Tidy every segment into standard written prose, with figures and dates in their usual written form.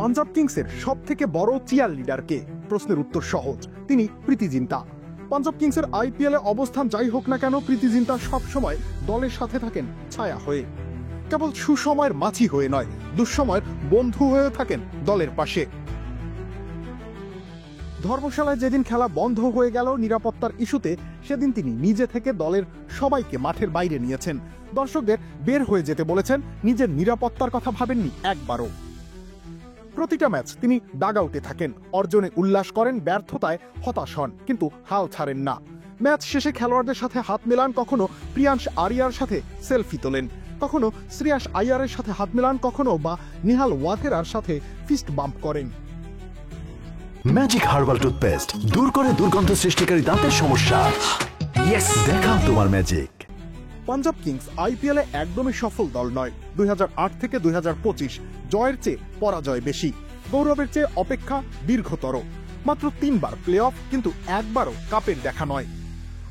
পাঞ্জাব কিংসের সব থেকে বড় চিয়ার লিডার কে? প্রশ্নের উত্তর সহজ, তিনি প্রীতি জিন্তা। পাঞ্জাব কিংসের আইপিএলে অবস্থান যাই হোক না কেন, প্রীতি জিন্তা সবসময় দলের সাথে থাকেন ছায়া হয়ে। কেবল সুসময়ের মাঝি হয়ে নয়, দুঃসময়ের বন্ধু হয়ে থাকেন দলের পাশে। ধর্মশালায় যেদিন খেলা বন্ধ হয়ে গেল নিরাপত্তার ইস্যুতে, সেদিন তিনি নিজে থেকে দলের সবাইকে মাঠের বাইরে নিয়েছেন। দর্শকদের বের হয়ে যেতে বলেছেন, নিজের নিরাপত্তার কথা ভাবেননি একবারও। প্রতিটা ম্যাচ তিনি ডাগআউটে থাকেন, অর্জনে উল্লাস করেন, ব্যর্থতায় হতাশ হন, কিন্তু হাল ছাড়েন না। ম্যাচ শেষে খেলোয়াড়দের সাথে হাত মেলান, কখনো প্রিয়াংশ আরিয়ার সাথে সেলফি তোলেন, কখনো শ্রেয়াস আইয়ারের সাথে হাত মেলান, কখনো বা নিহাল ওয়াথেরার সাথে ফিস্ট বাম্প করেন। ম্যাজিক হার্বাল টুথপেস্ট দূর করে দুর্গন্ধ সৃষ্টিকারী দাঁতের সমস্যা। ইয়েস, দেখাও তোমার ম্যাজিক। পাঞ্জাব কিংস আইপিএলে একদমই সফল দল নয়। 2008 থেকে 2025 জয়ের চেয়ে পরাজয় বেশি, গৌরবের চেয়ে অপেক্ষা দীর্ঘতর। মাত্র 3 বার প্লে অফ, কিন্তু একবারও কাপের দেখা নয়।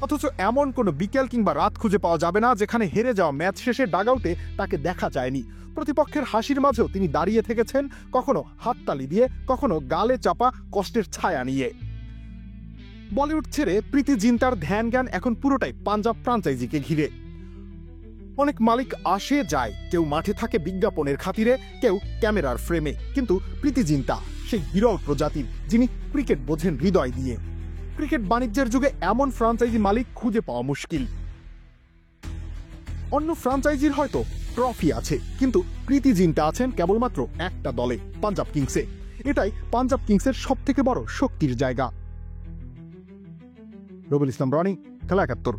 অথচ এমন কোনো বিকেল কিংবা রাত খুঁজে পাওয়া যাবে না যেখানে হেরে যাওয়া ম্যাচ শেষে ডাগআউটে তাকে দেখা যায়নি। প্রতিপক্ষের হাসির মাঝেও তিনি দাঁড়িয়ে থেকেছেন, কখনো হাততালি দিয়ে, কখনো গালে চাপা কষ্টের ছায়া নিয়ে। বলিউড ছেড়ে প্রীতি জিন্তার ধ্যান জ্ঞান এখন পুরোটাই পাঞ্জাব ফ্রাঞ্চাইজিকে ঘিরে। অনেক মালিক আসে যায়, কেউ মাঠে থাকে বিজ্ঞাপনের খাতিরে, কেউ ক্যামেরার ফ্রেমে, কিন্তু প্রীতি জিন্তা সেই বিরল প্রজাতির, যিনি ক্রিকেট বোঝেন হৃদয় দিয়ে। ক্রিকেট বাণিজ্যের যুগে এমন ফ্রাঞ্চাইজি মালিক খুঁজে পাওয়া মুশকিল। অন্য ফ্রাঞ্চাইজির হয়তো ট্রফি আছে, কিন্তু প্রীতি জিন্তা আছেন কেবলমাত্র একটা দলে, পাঞ্জাব কিংসে। এটাই পাঞ্জাব কিংসের সব থেকে বড় শক্তির জায়গা। রবিউল ইসলাম রনি, খেলা 71।